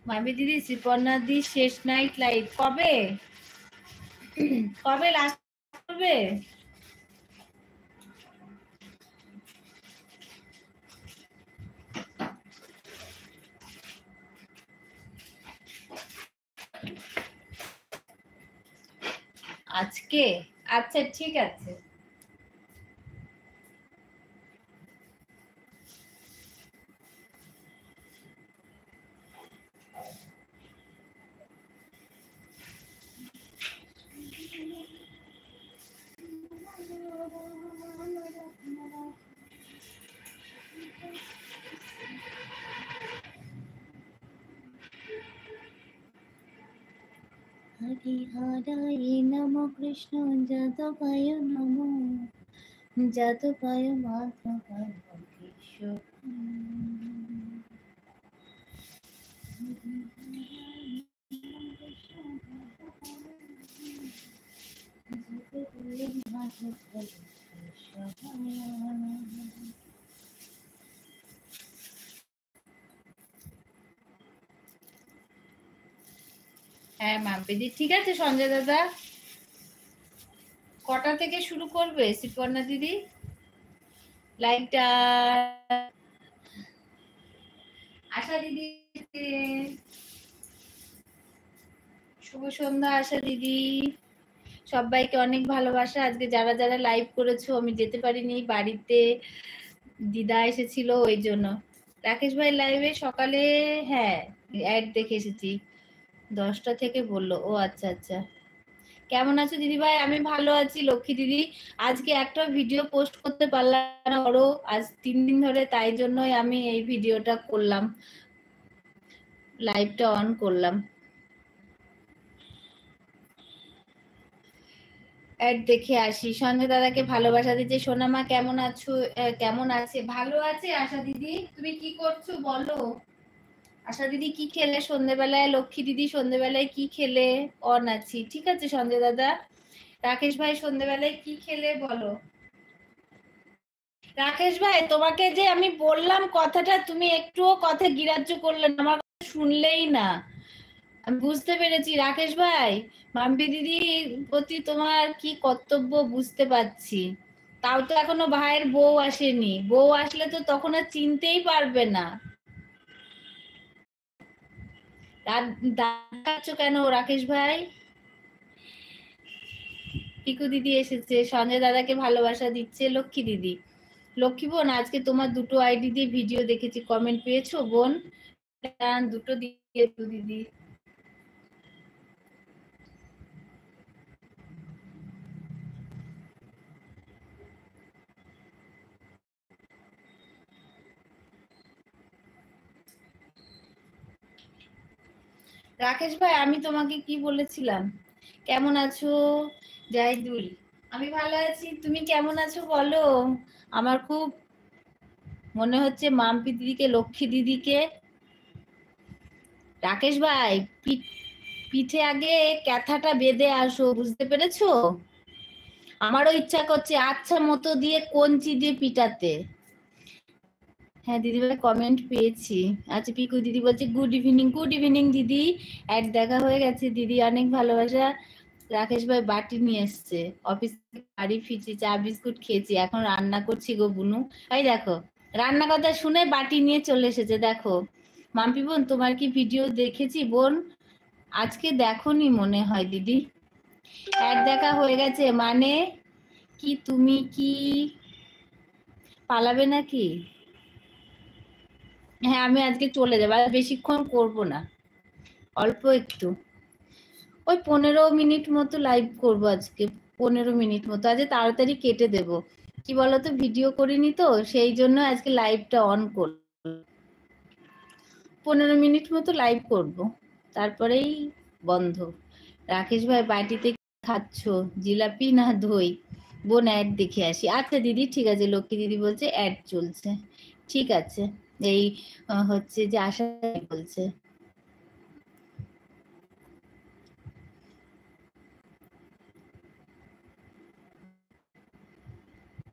মামি দিদি শ্রীপর্ণা দি শেষ নাইট লাইভ কবে কবে লাস্ট করবে? আজকে? আচ্ছা ঠিক আছে। হরিহরায় নমো কৃষ্ণ যাদবায় নমো যাদবায় মাধবায় কেশব। হ্যাঁ মাম্পিদি ঠিক আছে। সঞ্জয় দাদা কটা থেকে শুরু করবে শ্রীপর্ণা দিদি লাইভটা? আশা দিদি শুভ সন্ধ্যা। আশা দিদি সবাইকে অনেক ভালোবাসা। আজকে যারা যারা লাইভ করেছো, আমি যেতে পারিনি, বাড়িতে দিদা এসেছিল ওই জন্য। রাকেশ ভাই লাইভে সকালে হ্যাঁ অ্যাড দেখে এসেছি 10টা থেকে বললো। ও আচ্ছা আচ্ছা। কেমন আছো দিদি ভাই? আমি ভালো আছি লক্ষ্মী দিদি। আজকে একটা ভিডিও পোস্ট করতে পারলাম না, ওরও আজ 3 দিন ধরে, তাই জন্যই আমি এই ভিডিওটা করলাম, লাইভটা অন করলাম। অ্যাড দেখে আসি। সঞ্জয় দাদাকে ভালোবাসা দিচ্ছে। সোনামা কেমন আছো? কেমন আছে? ভালো আছে। আশা দিদি তুমি কি করছো বলো? আশা দিদি কি খেলে সন্ধ্যেবেলায়? লক্ষ্মী দিদি সন্ধ্যেবেলায় কি খেলে? অন আছি ঠিক আছে। সঞ্জয় দাদা রাকেশ ভাই সন্ধ্যেবেলায় কি খেলে বলো? রাকেশ ভাই তোমাকে যে আমি বললাম কথাটা, তুমি একটুও কথা গ্রাহ্য করলে না, আমার কথা শুনলেই না। আমি বুঝতে পেরেছি রাকেশ ভাই, মাম্পি দিদির প্রতি তোমার কি কর্তব্য বুঝতে পারছি। তাও তো এখনো ভাইয়ের বউ আসেনি, বউ আসলে তো তখন আর চিনতেই পারবে না। দাঁড়াচ্ছ কেন রাকেশ ভাই? পিকু দিদি এসেছে, সঞ্জয় দাদাকে ভালোবাসা দিচ্ছে লক্ষ্মী দিদি। লক্ষ্মী বোন আজকে তোমার দুটো আইডি দিয়ে ভিডিও দেখেছি, কমেন্ট পেয়েছো বোন? দুটো দিয়ে দিদি। রাকেশ ভাই আমি তোমাকে কি বলেছিলাম? কেমন আছো জাহিদুল? আমি ভালো আছি, তুমি কেমন আছো বলো? আমার খুব মনে হচ্ছে মাম্পি দিদিকে, লক্ষ্মী দিদিকে। রাকেশ ভাই পিঠে আগে ক্যাথাটা বেঁধে আসো, বুঝতে পেরেছো? আমারও ইচ্ছা করছে আচ্ছা মতো দিয়ে কঞ্চি দিয়ে পিটাতে। হ্যাঁ দিদিভাই কমেন্ট পেয়েছি। আচ্ছা পিকু দিদি বলছে গুড ইভিনিং। গুড ইভিনিং দিদি, অ্যাড দেখা হয়ে গেছে দিদি, অনেক ভালোবাসা। রাকেশ ভাই বাটি নিয়ে এসছে, অফিস থেকে বাড়ি ফিরছি, চা বিস্কুট খেয়েছি, এখন রান্না করছি গো বুনু। এই দেখো রান্না কথা শুনে বাটি নিয়ে চলে এসেছে। দেখো মাম্পি বোন তোমার কি ভিডিও দেখেছি বোন? আজকে দেখোনি মনে হয় দিদি। অ্যাড দেখা হয়ে গেছে মানে কি? তুমি কি পালাবে নাকি? হ্যাঁ আমি আজকে চলে যাবো, আর বেশিক্ষণ করবো না, অল্প একটু, ওই 15 মিনিট মতো লাইভ করবো আজকে। 15 মিনিট মতো, আজকে তাড়াতাড়ি কেটে দেব। কি বলতো ভিডিও করিনি তো, সেই জন্য আজকে লাইভটা অন করব। 15 মিনিট মতো লাইভ করব, তারপরেই বন্ধ। রাকেশ ভাই বাটিতে খাচ্ছ জিলাপি না দই? বোন অ্যাড দেখে আসি। আচ্ছা দিদি ঠিক আছে। লক্ষ্মী দিদি বলছে অ্যাড চলছে, ঠিক আছে। এই হচ্ছে যে আশা বলছে